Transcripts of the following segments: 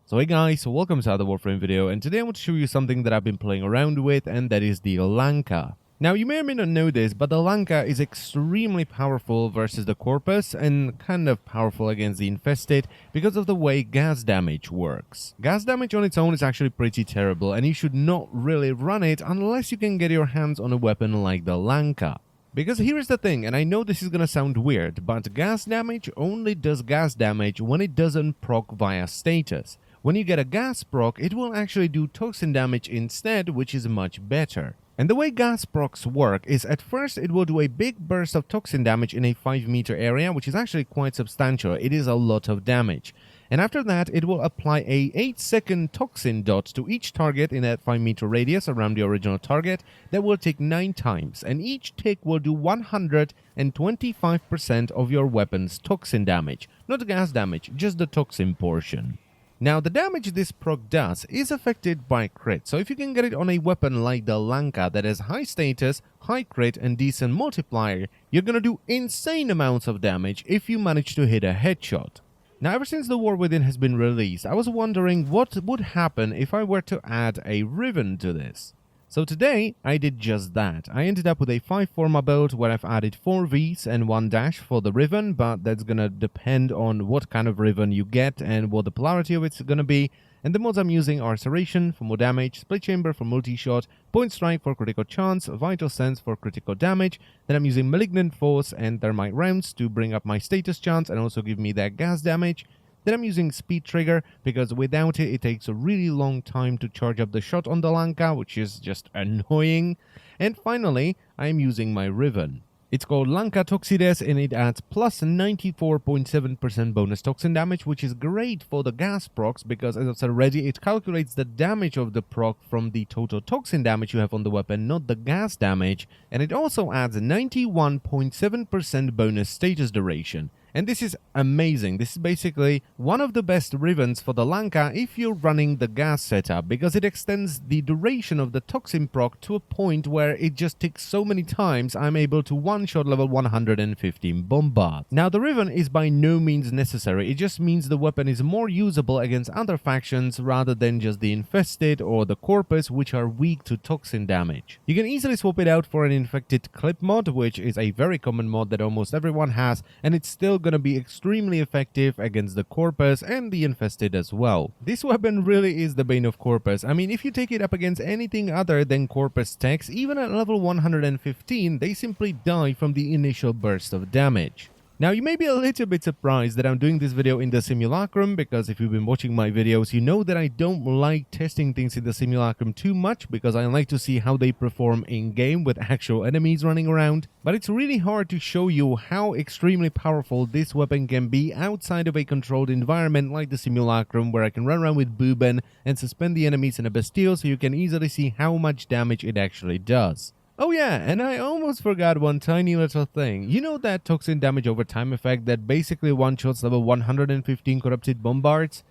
So hey guys, welcome to another Warframe video, and today I want to show you something that I've been playing around with, and that is the Lanka. Now you may or may not know this, but the Lanka is extremely powerful versus the Corpus and kind of powerful against the Infested because of the way gas damage works. Gas damage on its own is actually pretty terrible, and you should not really run it unless you can get your hands on a weapon like the Lanka. Because here's the thing, and I know this is gonna sound weird, but gas damage only does gas damage when it doesn't proc via status. When you get a gas proc, it will actually do toxin damage instead, which is much better. And the way gas procs work is at first it will do a big burst of toxin damage in a 5-meter area, which is actually quite substantial. It is a lot of damage. And after that, it will apply a 8-second toxin dot to each target in that 5-meter radius around the original target. That will tick 9 times, and each tick will do 125% of your weapon's toxin damage. Not gas damage, just the toxin portion. Now, the damage this proc does is affected by crit, so if you can get it on a weapon like the Lanka that has high status, high crit and decent multiplier, you're gonna do insane amounts of damage if you manage to hit a headshot. Now, ever since the War Within has been released, I was wondering what would happen if I were to add a Riven to this. So today, I did just that. I ended up with a 5 Forma build where I've added 4 Vs and 1 dash for the Riven, but that's gonna depend on what kind of Riven you get and what the polarity of it's gonna be. And the mods I'm using are Serration for more damage, Split Chamber for multi-shot, Point Strike for critical chance, Vital Sense for critical damage. Then I'm using Malignant Force and Thermite Rounds to bring up my status chance and also give me that gas damage. Then I'm using Speed Trigger because without it, it takes a really long time to charge up the shot on the Lanka, which is just annoying. And finally, I'm using my Riven. It's called Lanka Toxides and it adds plus 94.7% bonus toxin damage, which is great for the gas procs because, as I've said already, it calculates the damage of the proc from the total toxin damage you have on the weapon, not the gas damage. And it also adds 91.7% bonus status duration. And this is amazing. This is basically one of the best Rivens for the Lanka if you're running the gas setup, because it extends the duration of the toxin proc to a point where it just ticks so many times I'm able to one-shot level 115 bombard. Now, the Riven is by no means necessary. It just means the weapon is more usable against other factions rather than just the Infested or the Corpus, which are weak to toxin damage. You can easily swap it out for an Infected Clip mod, which is a very common mod that almost everyone has, and it's still going to be extremely effective against the Corpus and the Infested as well. This weapon really is the Bane of Corpus. I mean, if you take it up against anything other than Corpus techs, even at level 115, they simply die from the initial burst of damage. Now, you may be a little bit surprised that I'm doing this video in the Simulacrum, because if you've been watching my videos, you know that I don't like testing things in the Simulacrum too much, because I like to see how they perform in-game with actual enemies running around. But it's really hard to show you how extremely powerful this weapon can be outside of a controlled environment like the Simulacrum, where I can run around with Booben and suspend the enemies in a Bastille so you can easily see how much damage it actually does. Oh yeah, and I almost forgot one tiny little thing. You know that toxin damage over time effect that basically one-shots level 115 corrupted bombards?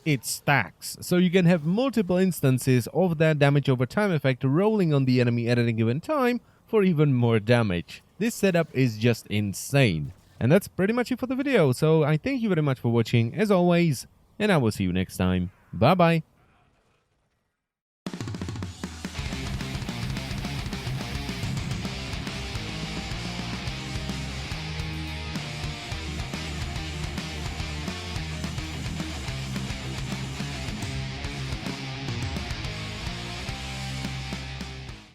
It stacks, so you can have multiple instances of that damage over time effect rolling on the enemy at any given time for even more damage. This setup is just insane. And that's pretty much it for the video, so I thank you very much for watching as always, and I will see you next time. Bye bye!